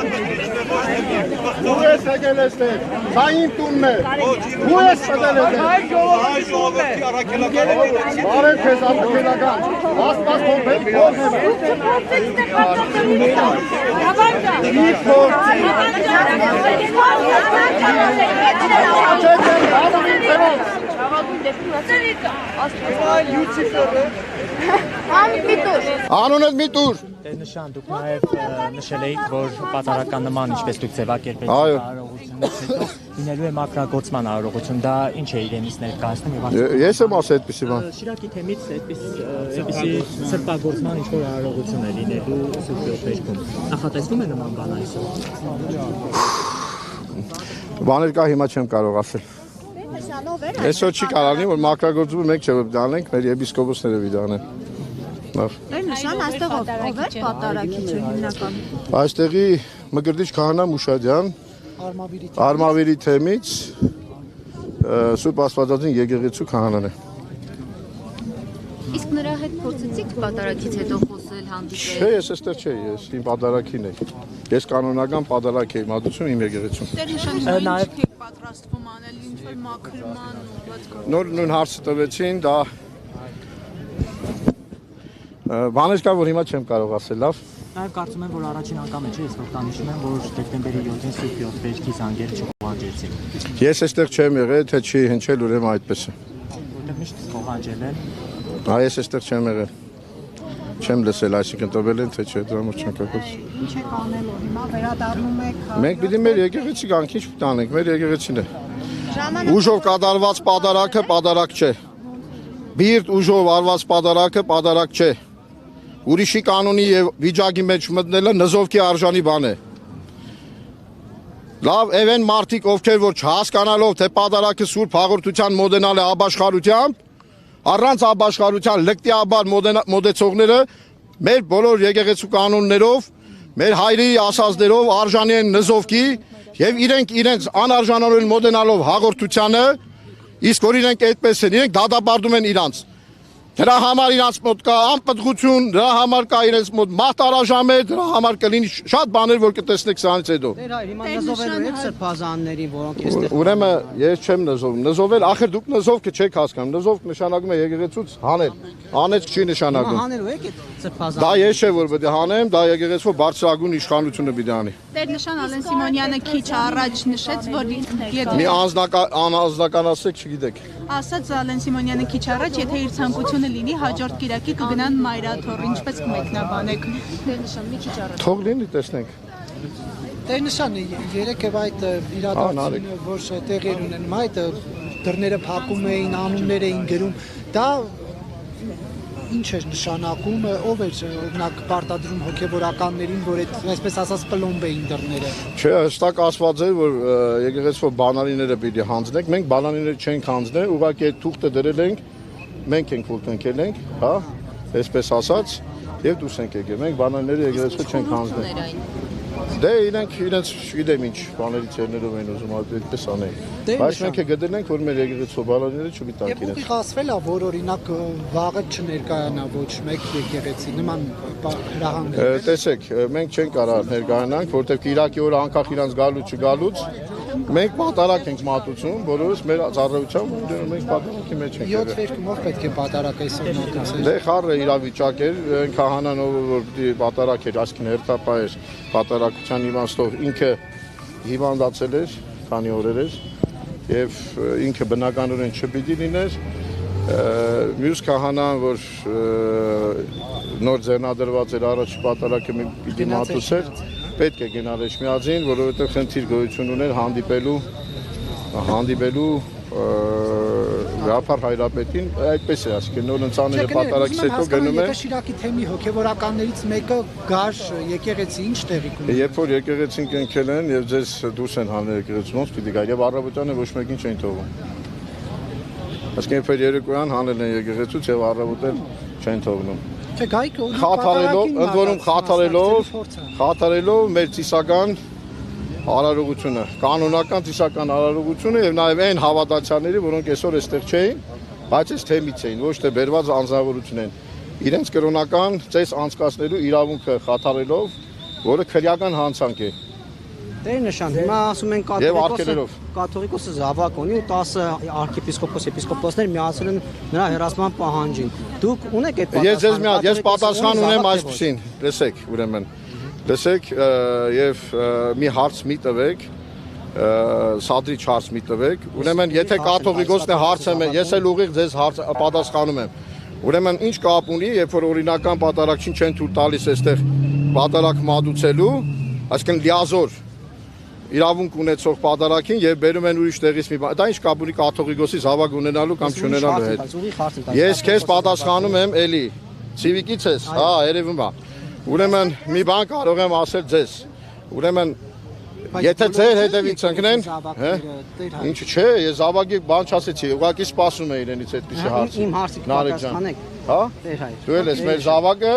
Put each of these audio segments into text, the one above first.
Ու ես եկել եստեղ, սա իմ տունն է, ու ես պտել եստեղ։ Բարև քեզ ատքելական, աստված կոմպետ կորն է։ Իմ Անունդ Միտուր։ Նշան դուք նաև նշել էիք, որ պատարական նման ինչպես դուք ձևակերպեցիք արարողությունից հետո լինելու է մակրագործման արարողություն, դա ինչ է իրենից ներկայացնում եւ Ես եմ ասել այդպիսի բան։ Շիրակի թեմից այդպիսի սրբագործման ինչ-որ արարողություն է լինելու Սուրբ Ողբերգում։ Նախատեսվում է նման բան այսօր։ Բաներ կա հիմա չեմ կարող ասել։ Այսօր չի կարելի որ մակրագործումը մենք չէ որ դանենք, մեր եպիսկոպոսները վիդանեն։ Նշան այստեղ ով էր պատարակիչը հիմնական։ Այստեղի Մկրտիչ քահանա Մուշադյան Արմավիրի թեմից Սուրբ Աստվածածին եկեղեցու քահանան է։ Իսկ նրա հետ փորձեցիք պատարակից հետո խոսել, հանդիպել։ Չէ, ես այստեղ չէի, ես իմ պատարակին եմ։ Ես կանոնական պատարակ եմ մատուցում իմ եկեղեցում։ Նաև պատրաստվում անել ինչ-որ մաքրման Նոր նույն հարցը տվեցին, դա բաներ կա, որ հիմա չեմ կարող ասել, լավ։ Նաև կարծում եմ, որ առաջին անգամ է, չէ, ես հաղթանիշում եմ, որ դեկտեմբերի 7-ին Սուրբ Ողբերգի զանգերը չփոխանցեցին։ Ես այստեղ չեմ եղել, թե չի հնչել, ուրեմն այդպես է։ Որտեղ միշտ փոխանցել են։ Ես այստեղ չեմ եղել։ Չեմ լսել, այսինքն տվել են, թե չէ, դրա համար չեմ կարող։ Ինչ եք անելու հիմա վերադառնում եք։ Մենք պիտի մեր եկեղեցի գանք, ինչ տանենք, մեր եկեղեցին է։ Ուժով կատարված պատարակը պատարակ չէ։ Բիրտ ուժով արված պատարակը պատարակ չէ։ Ուրիշի կանոնի եւ վիճակի մեջ մտնելը նզովքի արժանի բան է։ Լավ, evեն մարդիկ ովքեր որ չհասկանալով թե պատարակը Սուրբ հաղորդության մոդենալ է աբաշխարությամբ, առանց աբաշխարության լկտիաբար մոդեցողները մեր բոլոր եկեղեցու կանոններով, մեր հայրերի ասածներով արժանի են նզովքի եւ իրենց անարժանորեն մոդենալով հաղորդությանը, իսկ որ իրենք այդպես են, իրենք դատապարտում են իրանց։ Դրա համար իրանց մոտ կա անպտղություն, դրա համար կա իրենց մոտ մահտարաժամեր, դրա համար կլինի շատ բաներ, որ կտեսնեք սրանից հետո։ Հիմա նզովելու եք սրբազաններին, որոնք այստեղ։ Ուրեմն ես չեմ նզովում։ Նզովել, ախր դուք նզովքը չեք հասկանում։ Նզովք նշանակում է եկեղեցուց հանել։ Անեց չի նշանակում։ Հանելու եք այդ սրբազանը։ Դա ես չէ որ պետք է հանեմ, դա եկեղեցու բարձրագույն իշխանությունը պիտի անի։ Տեր-նշան Ալեն Սիմոնյանը քիչ առաջ նշեց, որ Մի անձնականացեք, չգիտեք։ ասաց Ալեն Սիմոնյանը քիչ առաջ, եթե իր ցանկությունը լինի, հաջորդ կիրակի կգնան Մայրաթոռ, ինչպես կմեկնաբանեք։ Տեր-նշան մի քիչ առաջ։ Թող լինի, տեսնենք։ Տեր-նշան երեքև այդ իրադարձությունը, որ տեղի ունեն, այդ դռները փակում էին, անուններ էին գրում, դա ինչ է նշանակում, ով է օրինակ պարտադրում հոգևորականներին, որ այդ այսպես ասած պլոմբ էին դռները։ Չէ, հստակ ասված է, որ եկեղեցու բանալիները պիտի հանձնենք, մենք բանալիները չենք հանձնել, ուղղակի այդ թուղթը դրել ենք, մենք ենք որ կնքել ենք, հա, այսպես ասած, եւ դուրս ենք եկել, մենք բանալիները եկեղեցու չենք հանձնել։ Դե իրենք չգիտեմ ինչ բաներից երներով են ուզում այդպես անեն։ Բայց մենք գտել ենք, որ մեր եկեղեցու բանալիները չպիտի տանք իրենց։ Եվ ուղղացվել է, որ օրինակ վաղը չներկայանա ոչ մեկ եկեղեցի, նման հրահանգներ։ Տեսեք, մենք չենք կարող ներկայանանք, որտեղ Իրաքի օրը անկախ իրանց գալուց չգալուց մենք պատարակ ենք մատուցում, բոլորս մեր ծառայությամբ մենք պատարակի մեջ ենք։ 7 վերքումով պետք է պատարակ այսօր մատուցել։ Դե խառը իրավիճակ էր, քահանան ով որ պատարակ էր, ասկին հերթապահ էր, պատարակության իմաստով ինքը հիվանդացել էր, քանի օրեր էր, եւ ինքը բնականորեն չպիտի լիներ։ Մյուս քահանան, որ նոր ձեռնադրված էր առաջ պատարակը պիտի մատուցեր, պետք է գնալ Էջմիածին, որովհետև խնդիր գոյություն ուներ հանդիպելու Գաղափար Հայրապետին, այդպես է, ասկին նոր ընծաները պատարակից հետո գնում է։ Եթե Շիրակի թեմի հոգևորականներից մեկը գար եկեղեցի, ինչ տեղի կունենա։ Երբ որ եկեղեցին կնքել են եւ ձեզ դուրս են հանել եկեղեցուց, պիտի գա եւ առավոտյանը ոչ մեկին չեն թողում։ Ասկին երբ որ երեկոյան հանել են եկեղեցուց եւ առավոտել չեն թողնում։ Չէ, գայք խաթարելով մեր ծիսական արարողությունը, կանոնական ծիսական արարողությունը եւ նաեւ այն հավատացյալների, որոնք այսօր այստեղ չէին, բայց այս թեմից էին, ոչ թե բերված անձնավորություն են։ Իրենց կրոնական ծես անցկացնելու իրավունքը խաթարելով, որը քրեական հանցանք է։ Տերնշան, հիմա ասում են Եվ արգելերով։ կաթողիկոսը զավակ ունի ու 10 arczepiskopos եպիսկոպոսներ միացել են նրա հերացման պահանջին։ Դուք ունեք այդ պատասխանը։ Ես պատասխան ունեմ այսպեսին, լսեք, ուրեմն։ Լսեք եւ մի հարց մի տվեք, սադրիչ հարց մի տվեք։ Ուրեմն եթե կաթողիկոսն է հարցը, ես էլ ուղիղ ձեզ պատասխանում եմ։ Ուրեմն ինչ կապ ունի, երբ որ օրինական պատարագչին չեն թույլ տալիս այստեղ պատարակ մատուցելու, այսինքն լիազոր իրավունք ունեցող պատարագին եւ բերում են ուրիշ տեղից մի բան։ Դա ինչ կապ ունի կաթողիկոսի զավակ ունենալու կամ չունենալու հետ։ Ես քեզ պատասխանում եմ էլի։ Ցիվիկից ես, հա, երևում է։ Ուրեմն մի բան կարող եմ ասել ձեզ։ Ուրեմն եթե ձեր հետևից ընկնեն, հա։ Ինչու՞ չէ, ես զավակի բան չասեցի, ուղղակի սպասում եմ իրենից այդպեսի հարց։ Իմ հարցի պատասխանեք։ Հա։ Տեր հայր։ Դու ես մեր զավակը։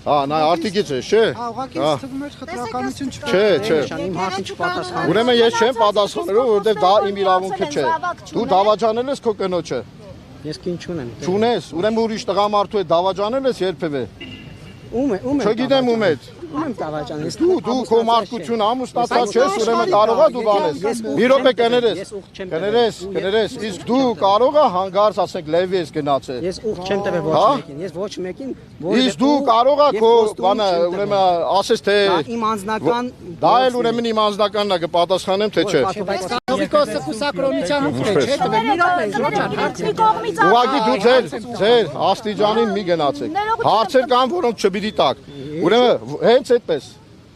Հա, նա արտիկից է, չէ։ Հա, ուղղակի թվում էր խտրականություն չկա։ Չէ։ Իմ հարցին չպատասխանում։ Ուրեմն ես չեմ պատասխանելու, որովհետև դա իմ իրավունքը չէ։ Դու դավաճանել ես քո կնոջը։ Ես քին չունեմ։ Չունես, ուրեմն ուրիշ տղամարդու հետ դավաճանել ես երբևէ։ Ում է։ Չգիտեմ ում հետ։ Ում եմ տավաճան։ Դու քո մարդկություն ամուսնացած չես, ուրեմն կարող ես դու բանես։ Մի րոպե կներես, իսկ դու կարող ես հանգարց ասենք լեվի ես գնացել։ Ես ուղ չեմ տվել ոչ մեկին։ Ես ոչ մեկին։ Իսկ դու կարող ես քո բանը, ուրեմն ասես թե իմ անձնական դա էլ ուրեմն իմ անձնականն է, կպատասխանեմ թե չէ։ Կաթողիկոսը կուսակրոնության ուղղ է, չէ՞, տվել մի րոպե, Ռոջան, հարցի կողմից։ Ուղղակի դու ձեր աստիճանին մի գնացեք։ Հարցեր կան, որոնք չպիտի տակ։ Ուրեմն հենց այդպես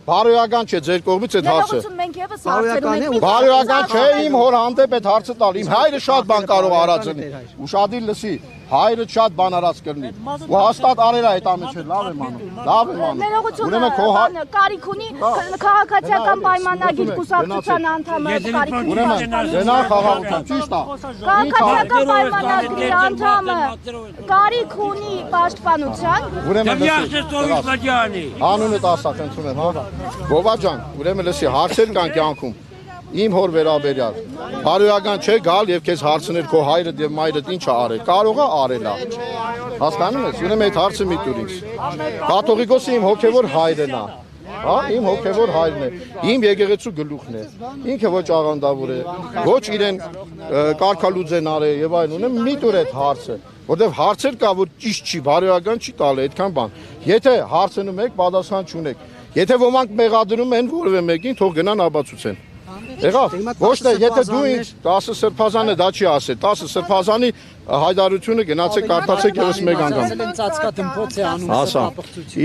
բարոյական չէ ձեր կողմից այդ հարցը։ Մենք եւս հարցեր ունենք։ Բարոյական չէ իմ հոր հանդեպ այդ հարցը տալ։ Իմ հայրը շատ բան կարող արած լինի։ Ուշադիր լսի, հայրը շատ բան արած կրնի։ Ու հաստատ արել է այդ ամենը, լավ եմ անում։ Լավ եմ անում։ Ուրեմն քո կարիք ունի քաղաքացիական պայմանագիր կուսակցության անդամը կարիք ունի։ Ուրեմն գնա խաղաղության, ճիշտ է։ Քաղաքացիական պայմանագրի անդամը կարիք ունի պաշտպանության։ Ուրեմն լսի։ Անունը ասա, խնդրում եմ, հա։ Բոբա ջան, ուրեմն լսի, հարցեր կան կյանքում։ Իմ հոր վերաբերյալ բարոյական չէ գալ եւ քեզ հարցնել քո հայրդ եւ մայրդ ինչ ա արել։ Կարող է արել է։ Հասկանում ես։ Ուրեմն այդ հարցը մի տուր ինձ։ Կաթողիկոսը իմ հոգեվոր հայրն է։ Հա, իմ հոգեվոր հայրն է։ Իմ եկեղեցու գլուխն է։ Ինքը ոչ աղանդավոր է, ոչ իրեն կարգալուծեն արել եւ այլն։ Ունեմ մի տուր այդ հարցը, որտեվ հարցեր կա, որ ճիշտ չի, բարոյական չի տալը այդքան բան։ Եթե հարցնում եք, պատասխան չունեք։ Եթե ոմանք մեղադրում են որևէ մեկին, թող գնան ապացուցեն։ Եղավ, ոչ թե եթե դու ինձ 10 սրբազան է դա չի ասել, 10 սրբազանի հայտարարությունը գնացեք կարդացեք եւս մեկ անգամ։ Ծածկա դմփոց է անում Ասա,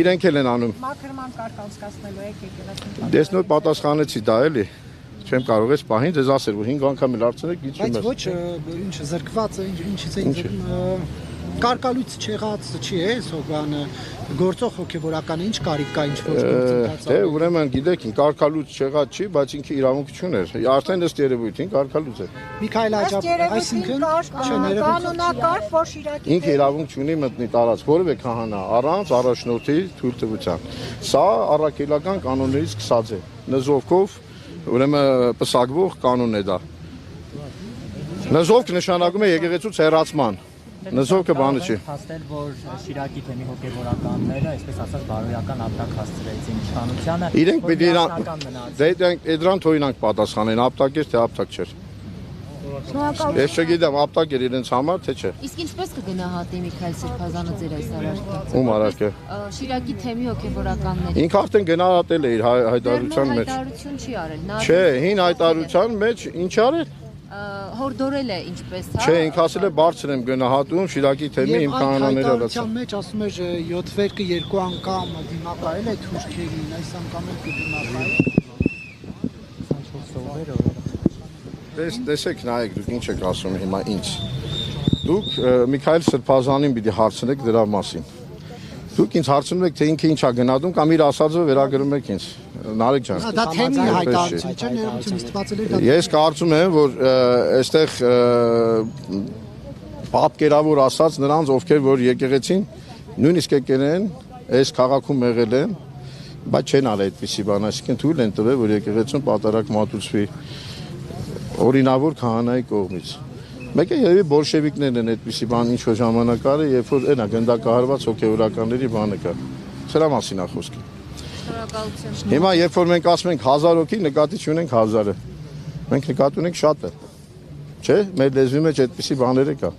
իրենք էլ են անում։ Մաքրման կարգ անցկացնելու եք եկեղեցին։ Դες նոր պատասխանեցի դա էլի։ Չեմ կարող ես պահին ձեզ ասել, որ 5 անգամ էլ արցնեք, գիչում Բայց ես։ ոչ ինչ զրկված է, ինչից է կարկալույց չեղած չի է, սոբանը գործող հոգեվորականը ինչ կարիք կա ինչ ոչ գործընթաց։ Դե ուրեմն գիտեք, կարկալույց չեղած չի, բայց ինքը իրավունք չուներ։ Արդեն ըստ երևույթին կարկալույց է։ Միքայել Աջապ, այսինքն կանոնակարգ, որ Շիրակի Ինքը իրավունք չունի մտնի տարած որևէ քահանա առանց առաջնորդի թույլտվության։ Սա առաքելական կանոններից սկսած է։ Նզովքով ուրեմն պսակվող կանոն է դա։ Նզովք նշանակում է եկեղեցուց հեռացման։ Նզովքը բանը չի։ Հաստել որ Շիրակի թեմի հոգեվորականները, այսպես ասած, բարոյական ապտակ հասցրեցին իշխանությանը։ Իրենք պիտի դրանք թողինանք պատասխանեն, ապտակ էր թե ապտակ չէր։ Ես չգիտեմ, ապտակ էր իրենց համար, թե չէ։ Իսկ ինչպես կգնահատի Միքայել Սրբազանը ձեր այս արարքը։ Ում արարքը։ Շիրակի թեմի հոգեվորականների։ Ինքը արդեն գնահատել է իր հայտարարության մեջ։ Հայտարարություն չի արել։ Նա Չէ, հին հայտարարության մեջ ինչ արել։ հորդորել է ինչպես, հա։ Չէ, ինքը ասել է բարձր եմ գնահատում Շիրակի թեմի իմ կանոնները լացա։ մեջ ասում էր 7 վերքը 2 անգամ դիմակայել է թուրքերին, այս անգամ էլ կդիմակայել։ Տեսեք, նայեք, դուք ինչ եք ասում հիմա ինձ։ Դուք Միքայել Սրբազանին պիտի հարցնեք դրա մասին։ Դուք ինձ հարցնում եք, թե ինքը ինչ է գնահատում կամ իր ասածը վերագրում եք ինձ։ Նարեկ ջան։ Դա թեմի հայտարարություն չէ, ներողություն ստացել էր դա։ Ես կարծում եմ, որ այստեղ պատկերավոր ասած նրանց, ովքեր որ եկեղեցին նույնիսկ եկել են, այս քաղաքում եղել են, բայց չեն արել այդպիսի բան, այսինքն թույլ են տվել, որ եկեղեցուն պատարակ մատուցվի օրինավոր քահանայի կողմից։ Մեկը երևի բոլշևիկներն են այդպիսի բան ինչ որ ժամանակ արել, երբ որ այնա գնդակահարված հոգեվորականների բանը կա։ Սրա մասին է խոսքը։ Շնորհակալություն։ Հիմա երբ որ մենք ասում ենք 1000 հոգի, նկատի չունենք 1000-ը։ Մենք նկատի ունենք շատը։ Չէ, մեր լեզվի մեջ այդպիսի բաներ կա։